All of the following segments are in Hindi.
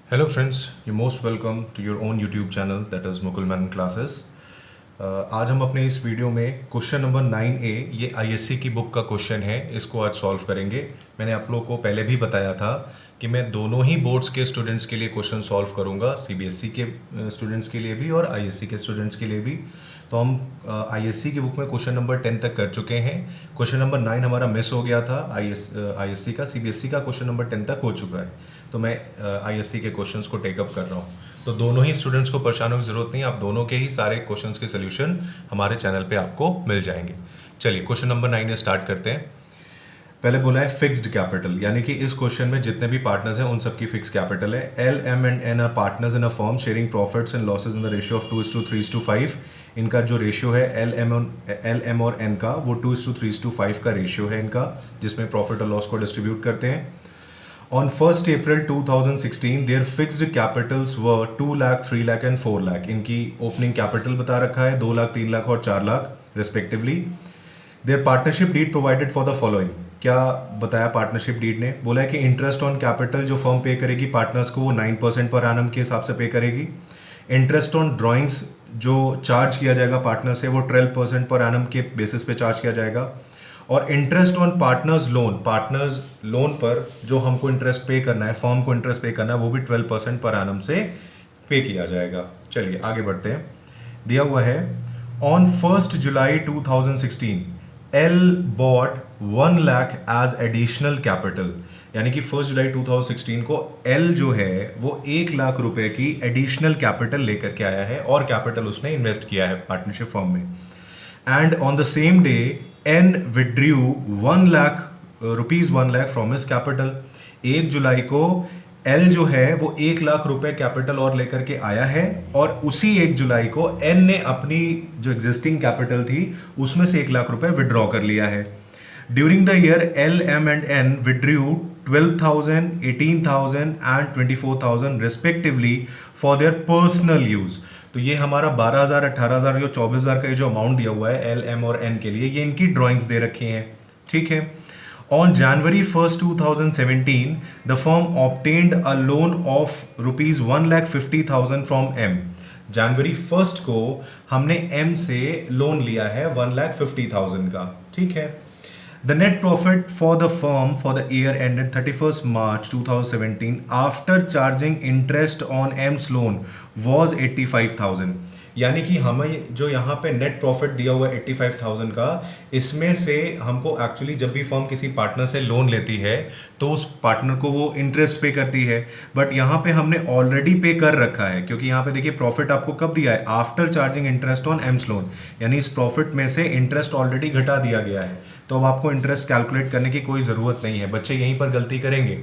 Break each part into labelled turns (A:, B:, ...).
A: Hello friends, you're most welcome to your own YouTube channel that is Mukul Menon Classes. आज हम अपने इस वीडियो में क्वेश्चन नंबर 9A ये आईएससी की बुक का क्वेश्चन है, इसको आज सॉल्व करेंगे। मैंने आप लोगों को पहले भी बताया था कि मैं दोनों ही बोर्ड्स के स्टूडेंट्स के लिए क्वेश्चन सॉल्व करूंगा, सीबीएसई के स्टूडेंट्स के लिए भी और आईएससी के स्टूडेंट्स के लिए भी। तो हम आईएससी की बुक में क्वेश्चन नंबर 10 तक कर चुके हैं। क्वेश्चन नंबर 9 हमारा मिस हो गया था आईएससी का। सीबीएसई का क्वेश्चन नंबर 10 तक हो चुका है, तो मैं आईएससी के क्वेश्चंस को टेकअप कर रहा हूँ। तो दोनों ही स्टूडेंट्स को परेशान होने की जरूरत नहीं, आप दोनों के ही सारे क्वेश्चंस के सोल्यूशन हमारे चैनल पे आपको मिल जाएंगे। चलिए क्वेश्चन नंबर 9 स्टार्ट करते हैं। पहले बोला है फिक्स्ड कैपिटल, यानी कि इस क्वेश्चन में जितने भी पार्टनर्स हैं उन सबकी फिक्स कैपिटल है। L M and N are partners in a firm sharing profits and losses in the ratio of 2:3:5। इनका जो रेशियो है एल एम और एन का, वो 2:3:5 का रेशियो है इनका, जिसमें प्रॉफिट और लॉस को डिस्ट्रीब्यूट करते हैं। On 1st April 2016, their fixed capitals were 2 lakh, 3 lakh and 4 lakh. इनकी ओपनिंग कैपिटल बता रखा है 2 लाख, 3 लाख और 4 lakh respectively. Their partnership deed provided for the following. क्या बताया पार्टनरशिप डीड ने? बोला है कि इंटरेस्ट ऑन कैपिटल जो फर्म पे करेगी पार्टनर्स को, वो 9% पर एनम के हिसाब से पे करेगी। इंटरेस्ट ऑन ड्राइंग्स जो चार्ज किया जाएगा पार्टनर से, वो 12% पर एनम के बेसिस पे चार्ज किया जाएगा। और इंटरेस्ट ऑन पार्टनर्स लोन पर जो हमको इंटरेस्ट पे करना है, फर्म को इंटरेस्ट पे करना है, वो भी 12% पर एनम से पे किया जाएगा। चलिए आगे बढ़ते हैं। दिया हुआ है on 1 July 2016 L bought 1 lakh as additional capital, यानी कि 1 जुलाई 2016 को एल जो है वो 1 लाख रुपए की एडिशनल कैपिटल लेकर के आया है और कैपिटल उसने इन्वेस्ट किया है पार्टनरशिप फर्म में। And on the same day N withdrew 1 lakh rupees 1 lakh from his capital. 1 जुलाई को एल जो है वो 1 लाख रुपए कैपिटल और लेकर के आया है, और उसी 1 जुलाई को एन ने अपनी जो एग्जिस्टिंग कैपिटल थी उसमें से 1 लाख रुपए विड्रॉ कर लिया है। During the year L M and N withdrew 12,000, 18,000 and 24,000 respectively for their personal use. तो ये हमारा 12,000, 18,000 या 24,000 का जो अमाउंट दिया हुआ है एल एम और एन के लिए, ये इनकी ड्राइंग्स दे रखी हैं, ठीक है। On January 1st 2017 the firm obtained a loan of rupees 1,50,000 from M. जनवरी 1st को हमने एम से लोन लिया है 1,50,000 का, ठीक है। The net profit for the firm for the year ended 31st March 2017 after charging interest on M's loan was 85,000। यानी कि हमें जो यहाँ पे नेट प्रॉफिट दिया हुआ है 85,000 का, इसमें से हमको एक्चुअली जब भी फर्म किसी पार्टनर से लोन लेती है तो उस पार्टनर को वो इंटरेस्ट पे करती है, बट यहाँ पे हमने ऑलरेडी पे कर रखा है, क्योंकि यहाँ पे देखिए प्रॉफिट आपको कब दिया है, after charging interest on AIIMS loan, यानी इस प्रॉफिट में से इंटरेस्ट ऑलरेडी घटा दिया गया है। तो अब आपको इंटरेस्ट कैलकुलेट करने की कोई ज़रूरत नहीं है। बच्चे यहीं पर गलती करेंगे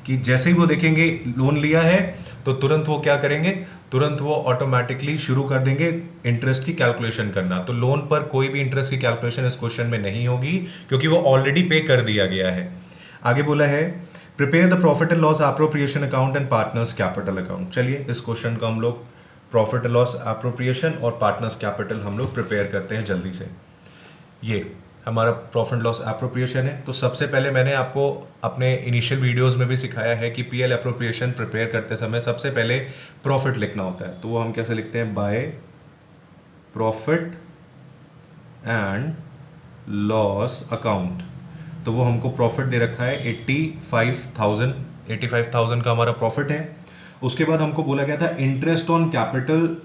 A: कि जैसे ही वो देखेंगे लोन लिया है तो तुरंत वो क्या करेंगे, तुरंत वो ऑटोमेटिकली शुरू कर देंगे इंटरेस्ट की कैलकुलेशन करना। तो लोन पर कोई भी इंटरेस्ट की कैलकुलेशन इस क्वेश्चन में नहीं होगी, क्योंकि वो ऑलरेडी पे कर दिया गया है। आगे बोला है prepare the profit and loss appropriation account and partners capital account. चलिए इस क्वेश्चन का हम लोग प्रॉफिट एंड लॉस एप्रोप्रिएशन और पार्टनर्स कैपिटल हम लोग प्रिपेयर करते हैं जल्दी से। ये हमारा प्रॉफिट लॉस एप्रोप्रिएशन है। तो सबसे पहले मैंने आपको अपने इनिशियल वीडियोस में भी सिखाया है कि पीएल एप्रोप्रिएशन प्रिपेयर करते समय सबसे पहले प्रॉफिट लिखना होता है। तो वो हम कैसे लिखते हैं, by profit and loss account. तो वो हमको प्रॉफिट दे रखा है 85,000 का हमारा प्रॉफिट है। उसके बाद हमको बोला गया था interest on capital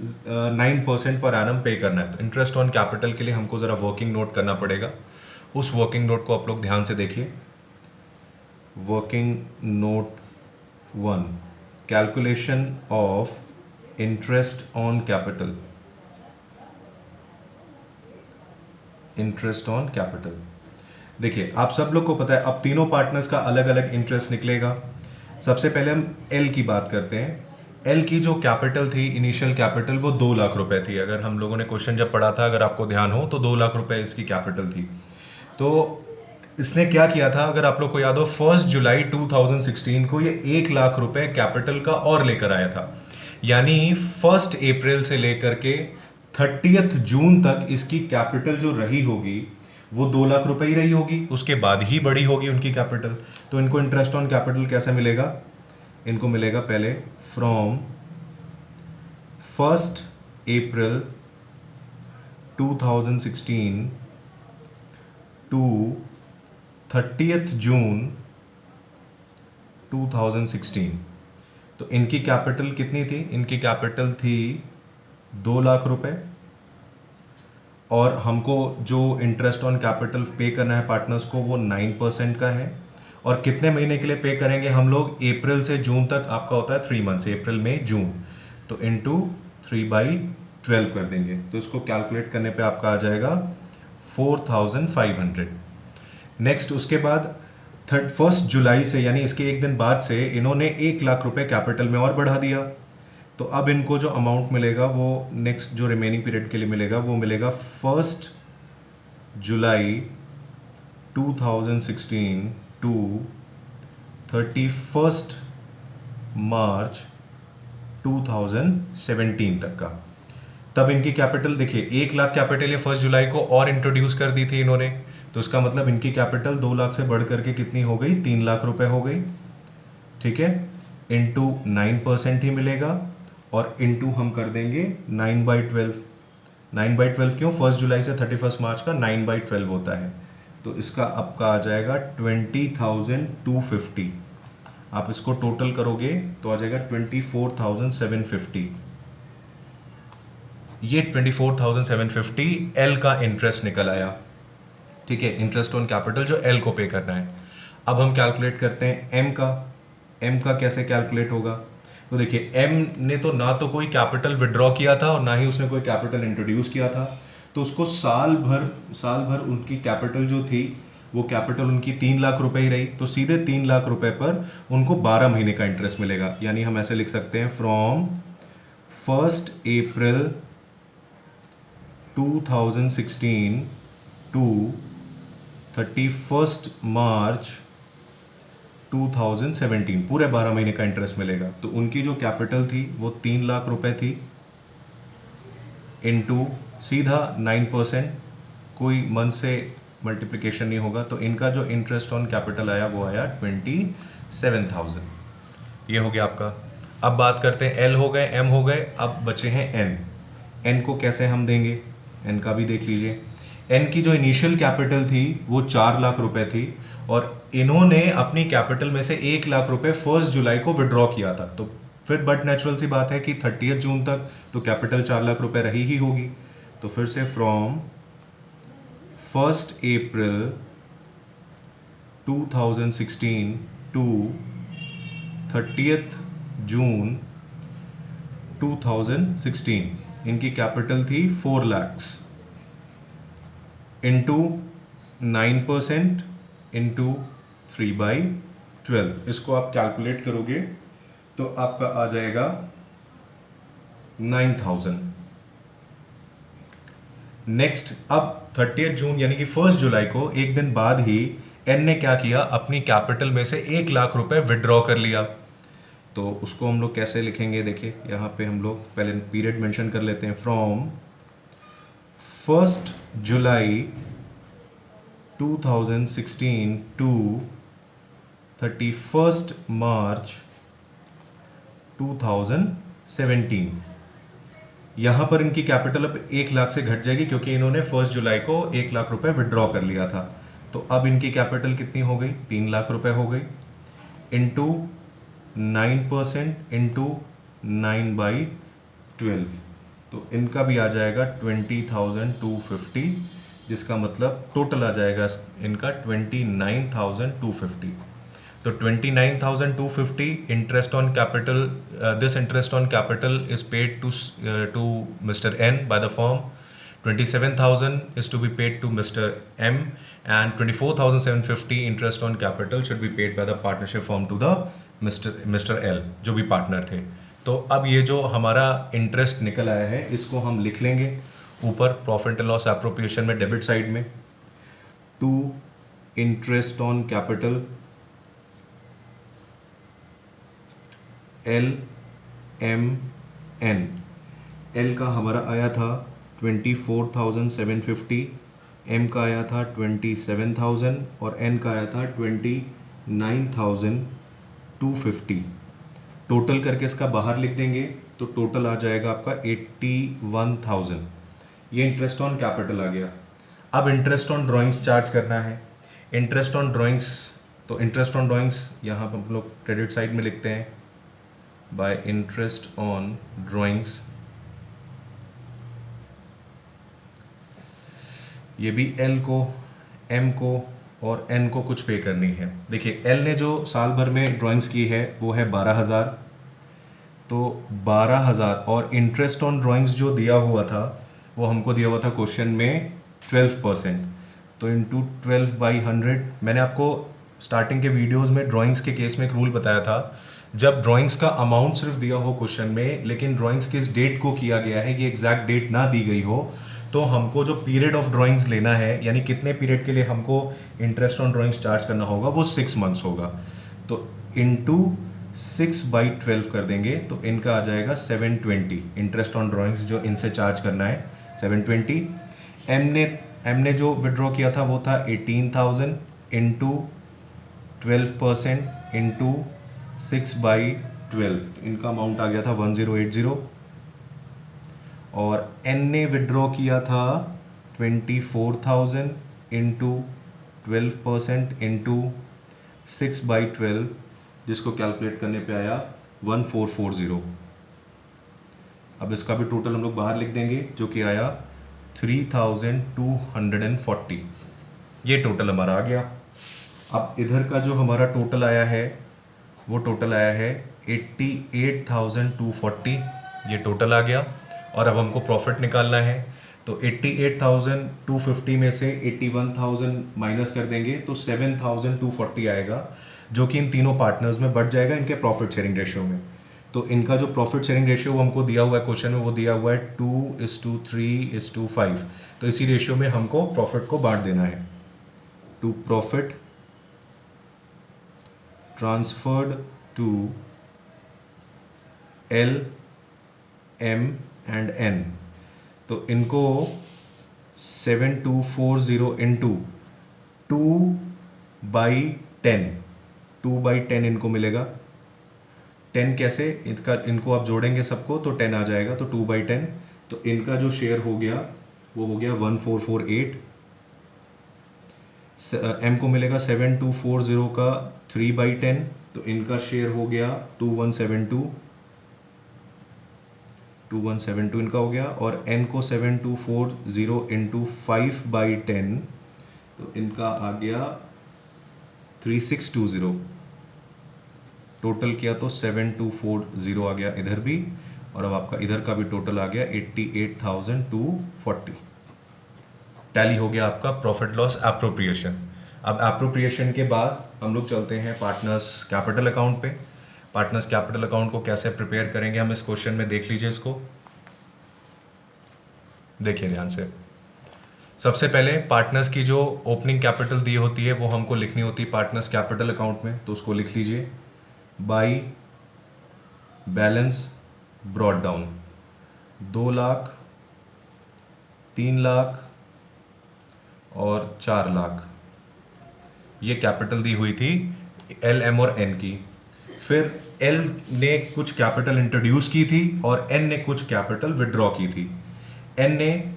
A: 9% per annum पे करना है। तो इंटरेस्ट ऑन कैपिटल के लिए हमको ज़रा वर्किंग नोट करना पड़ेगा। उस वर्किंग नोट को आप लोग ध्यान से देखिए। Working note 1, calculation of interest on capital. Interest on capital, देखिए आप सब लोग को पता है अब तीनों पार्टनर्स का अलग अलग इंटरेस्ट निकलेगा। सबसे पहले हम एल की बात करते हैं। एल की जो कैपिटल थी, इनिशियल कैपिटल, वो 2 लाख रुपए थी। अगर हम लोगों ने क्वेश्चन जब पढ़ा था, अगर आपको ध्यान हो, तो 2 लाख रुपए इसकी कैपिटल थी। तो इसने क्या किया था, अगर आप लोग को याद हो, 1 जुलाई 2016 को ये 1 लाख रुपए कैपिटल का और लेकर आया था। यानी 1 अप्रैल से लेकर के 30 जून तक इसकी कैपिटल जो रही होगी वो 2 लाख रुपए ही रही होगी, उसके बाद ही बड़ी होगी उनकी कैपिटल। तो इनको इंटरेस्ट ऑन कैपिटल कैसे मिलेगा, इनको मिलेगा पहले from 1st April 2016 to 30th June 2016। तो इनकी कैपिटल कितनी थी? इनकी कैपिटल थी 2 लाख रुपए, और हमको जो इंटरेस्ट ऑन कैपिटल पे करना है पार्टनर्स को वो 9% का है। और कितने महीने के लिए पे करेंगे हम लोग? अप्रैल से जून तक आपका होता है 3 मंथ्स, अप्रैल मई जून, तो इंटू 3/12 कर देंगे। तो इसको कैलकुलेट करने पे आपका आ जाएगा 4500। नेक्स्ट उसके बाद 1 जुलाई से, यानी इसके एक दिन बाद से इन्होंने 1 लाख रुपए कैपिटल में और बढ़ा दिया। तो अब इनको जो अमाउंट मिलेगा वो नेक्स्ट जो रिमेनिंग पीरियड के लिए मिलेगा वो मिलेगा 1 जुलाई 2016 टू 31 मार्च 2017 तक का। तब इनकी कैपिटल देखिए 1 लाख कैपिटल ये 1 जुलाई को और इंट्रोड्यूस कर दी थी इन्होंने, तो इसका मतलब इनकी कैपिटल 2 लाख से बढ़ करके कितनी हो गई? 3 लाख रुपए हो गई। ठीक है, इंटू 9% ही मिलेगा, और इंटू हम कर देंगे 9/12। 9/12 क्यों? 1 जुलाई से 31 मार्च का 9/12 होता है। तो इसका आपका आ जाएगा 20,250। आप इसको टोटल करोगे तो आ जाएगा 24,750। ये 24,750 एल का इंटरेस्ट निकल आया। ठीक है, इंटरेस्ट ऑन कैपिटल जो एल को पे करना है। अब हम कैलकुलेट करते हैं एम का। एम का कैसे कैलकुलेट होगा? तो देखिए एम ने तो ना तो कोई कैपिटल विड्रॉ किया था और ना ही उसने कोई कैपिटल इंट्रोड्यूस किया था, तो उसको साल भर उनकी कैपिटल जो थी वो कैपिटल उनकी 3 लाख रुपए ही रही, तो सीधे 3 लाख रुपए पर उनको 12 महीने का इंटरेस्ट मिलेगा। यानी हम ऐसे लिख सकते हैं फ्रॉम 1 अप्रैल 2016 टू 31 मार्च 2017, पूरे 12 महीने का इंटरेस्ट मिलेगा। तो उनकी जो कैपिटल थी वो 3 लाख रुपए थी, इनटू सीधा 9%, कोई मंथ से मल्टीप्लिकेशन नहीं होगा, तो इनका जो इंटरेस्ट ऑन कैपिटल आया वो आया 27,000। ये हो गया आपका। अब बात करते हैं एल हो गए, एम हो गए, अब बचे हैं एन। एन को कैसे हम देंगे? एन का भी देख लीजिए। एन की जो इनिशियल कैपिटल थी वो 4 लाख रुपए थी, और इन्होंने अपनी कैपिटल में से 1 लाख रुपए 1 जुलाई को विड्रॉ किया था। तो फिर बट नेचुरल सी बात है कि 30 जून तक तो कैपिटल 4 लाख रुपए रही ही होगी। तो फिर से फ्रॉम 1 अप्रैल 2016 टू 30 जून 2016 इनकी कैपिटल थी 4 लैक्स, इंटू 9% इंटू 3/12। इसको आप कैलकुलेट करोगे तो आपका आ जाएगा 9,000। नेक्स्ट अब 30 जून यानी कि 1 जुलाई को एक दिन बाद ही एन ने क्या किया? अपनी कैपिटल में से 1 लाख रुपए विड्रॉ कर लिया। तो उसको हम लोग कैसे लिखेंगे? देखिए यहाँ पे हम लोग पहले पीरियड मेंशन कर लेते हैं। फ्रॉम 1 जुलाई 2016 टू 31 मार्च 2017। यहाँ पर इनकी कैपिटल अब 1 लाख से घट जाएगी क्योंकि इन्होंने 1 जुलाई को 1 लाख रुपए विड्रॉ कर लिया था। तो अब इनकी कैपिटल कितनी हो गई? 3 लाख रुपए हो गई, इंटू 9% इंटू 9/12। तो इनका भी आ जाएगा 20,250, जिसका मतलब टोटल आ जाएगा इनका 29,250। तो 29,250 interest on capital, this interest on capital is paid to mister N by the firm, 27,000 is to be paid to Mr. M, and 24,750 interest on capital should be paid by the partnership firm to the Mr. L, जो भी पार्टनर थे। तो अब ये जो हमारा इंटरेस्ट निकल आया है इसको हम लिख लेंगे ऊपर प्रॉफिट एंड लॉस एप्रोप्रिएशन में डेबिट साइड में, to interest on capital L M N. L का हमारा आया था 24,750, एम का आया था 27,000 और एन का आया था 29,250। टोटल करके इसका बाहर लिख देंगे तो टोटल आ जाएगा आपका 81,000। ये इंटरेस्ट ऑन कैपिटल आ गया। अब इंटरेस्ट ऑन ड्राइंग्स चार्ज करना है। इंटरेस्ट ऑन ड्राइंग्स, तो इंटरेस्ट ऑन ड्राइंग्स यहाँ पर हम लोग क्रेडिट साइड में लिखते हैं बाय इंटरेस्ट ऑन ड्राइंग्स। ये भी एल को, एम को और एन को कुछ पे करनी है। देखिए एल ने जो साल भर में ड्राइंग्स की है वो है 12,000, तो 12,000 और इंटरेस्ट ऑन ड्राइंग्स जो दिया हुआ था वो हमको दिया हुआ था क्वेश्चन में 12%, तो इंटू 12/100। मैंने आपको स्टार्टिंग के वीडियोस में ड्राइंग्स के केस में एक रूल बताया था, जब ड्राइंग्स का अमाउंट सिर्फ दिया हो क्वेश्चन में लेकिन ड्राइंग्स किस डेट को किया गया है ये एग्जैक्ट डेट ना दी गई हो, तो हमको जो पीरियड ऑफ ड्राइंग्स लेना है यानी कितने पीरियड के लिए हमको इंटरेस्ट ऑन ड्राइंग्स चार्ज करना होगा वो 6 मंथ्स होगा। तो इंटू 6/12 कर देंगे तो इनका आ जाएगा 720। इंटरेस्ट ऑन ड्राइंग्स जो इनसे चार्ज करना है 720। एम ने जो विड्रॉ किया था वो था 18,000 इंटू 12% इंटू 6/12, इनका अमाउंट आ गया था 1080। और एन ने विड्रॉ किया था 24,000 इंटू 12% इंटू 6/12, जिसको कैलकुलेट करने पे आया 1440। अब इसका भी टोटल हम लोग बाहर लिख देंगे जो कि आया 3,240। ये टोटल हमारा आ गया। अब इधर का जो हमारा टोटल आया है वो टोटल आया है 88,240। ये टोटल आ गया। और अब हमको प्रॉफिट निकालना है तो 88,250 में से 81,000 माइनस कर देंगे तो 7,240 आएगा, जो कि इन तीनों पार्टनर्स में बढ़ जाएगा इनके प्रॉफिट शेयरिंग रेशियो में। तो इनका जो प्रॉफिट शेयरिंग रेशियो हमको दिया हुआ है क्वेश्चन में वो दिया हुआ है 2:3:5। तो इसी रेशियो में हमको प्रॉफिट को बांट देना है। To profit transferred to L, M and N, तो इनको 7240 इंटू 2/10, 2/10 इनको मिलेगा। 10 कैसे, इनको आप जोड़ेंगे सबको तो 10 आ जाएगा, तो 2/10। तो इनका जो शेयर हो गया वो हो गया 1448। एम को मिलेगा 7240 का 3/10, तो इनका शेयर हो गया 2172 इनका हो गया। और एन को 7240 इंटू 5/10, तो इनका आ गया 3620। टोटल किया तो 7240 आ गया इधर भी, और अब आपका इधर का भी टोटल आ गया 88,240। टैली हो गया आपका प्रॉफिट लॉस एप्रोप्रिएशन। अब एप्रोप्रिएशन के बाद हम लोग चलते हैं पार्टनर्स कैपिटल अकाउंट पे। पार्टनर्स कैपिटल अकाउंट को कैसे प्रिपेयर करेंगे हम इस क्वेश्चन में देख लीजिए। इसको देखिए ध्यान से। सबसे पहले पार्टनर्स की जो ओपनिंग कैपिटल दी होती है वो हमको लिखनी होती है पार्टनर्स कैपिटल अकाउंट में, तो उसको लिख लीजिए by balance brought down 2 lakh, 3 lakh और 4 लाख। ये कैपिटल दी हुई थी एल, एम और एन की। फिर एल ने कुछ कैपिटल इंट्रोड्यूस की थी और एन ने कुछ कैपिटल विड्रॉ की थी। एन ने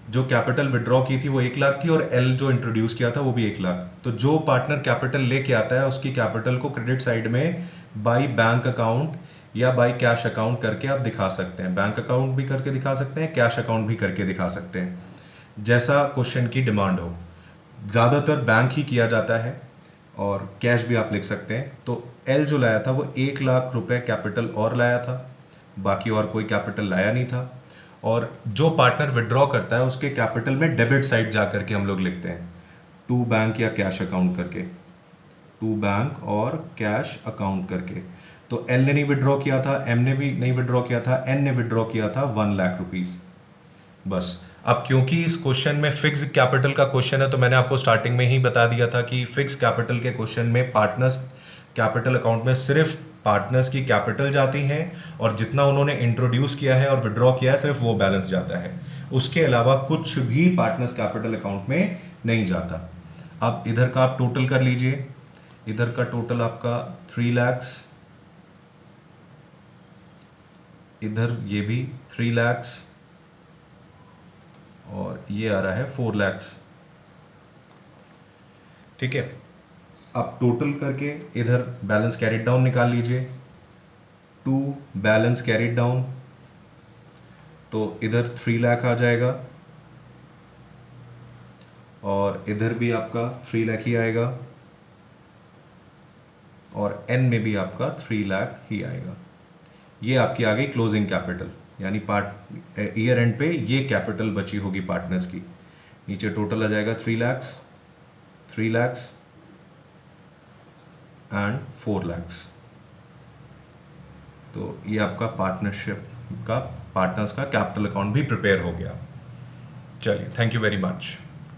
A: जो कैपिटल विड्रॉ की थी वो 1 लाख थी और एल जो इंट्रोड्यूस किया था वो भी 1 लाख। तो जो पार्टनर कैपिटल लेके आता है उसकी कैपिटल को क्रेडिट साइड में बाई बैंक अकाउंट या बाई कैश अकाउंट करके आप दिखा सकते हैं। बैंक अकाउंट भी करके दिखा सकते हैं, कैश अकाउंट भी करके दिखा सकते हैं, जैसा क्वेश्चन की डिमांड हो। ज़्यादातर बैंक ही किया जाता है और कैश भी आप लिख सकते हैं। तो एल जो लाया था वो 1 लाख रुपए कैपिटल और लाया था, बाकी और कोई कैपिटल लाया नहीं था। और जो पार्टनर विड्रॉ करता है उसके कैपिटल में डेबिट साइड जा करके हम लोग लिखते हैं टू बैंक या कैश अकाउंट करके, टू बैंक और कैश अकाउंट करके। तो एल ने नहीं विड्रॉ किया था, एम ने भी नहीं विड्रॉ किया था, एन ने विड्रॉ किया था 1 लाख रुपीस बस। अब क्योंकि इस क्वेश्चन में फिक्स कैपिटल का क्वेश्चन है तो मैंने आपको स्टार्टिंग में ही बता दिया था कि फिक्स कैपिटल के क्वेश्चन में पार्टनर्स कैपिटल अकाउंट में सिर्फ पार्टनर्स की कैपिटल जाती हैं और जितना उन्होंने इंट्रोड्यूस किया है और विड्रॉ किया है सिर्फ वो बैलेंस जाता है, उसके अलावा कुछ भी पार्टनर्स कैपिटल अकाउंट में नहीं जाता। अब इधर का आप टोटल कर लीजिए। इधर का टोटल आपका 3 lakhs इधर ये भी 3 lakhs और ये आ रहा है 4 lakhs। ठीक है, अब टोटल करके इधर बैलेंस कैरिड डाउन निकाल लीजिए। 2 बैलेंस कैरिड डाउन, तो इधर 3 लाख आ जाएगा और इधर भी आपका 3 लाख ही आएगा और एन में भी आपका 3 लाख ही आएगा। ये आपकी आ गई क्लोजिंग कैपिटल, यानी पार्ट ईयर एंड पे ये कैपिटल बची होगी पार्टनर्स की। नीचे टोटल आ जाएगा 3 lakhs, 3 lakhs एंड 4 lakhs। तो ये आपका पार्टनरशिप का पार्टनर्स का कैपिटल अकाउंट भी प्रिपेयर हो गया। चलिए, थैंक यू वेरी मच।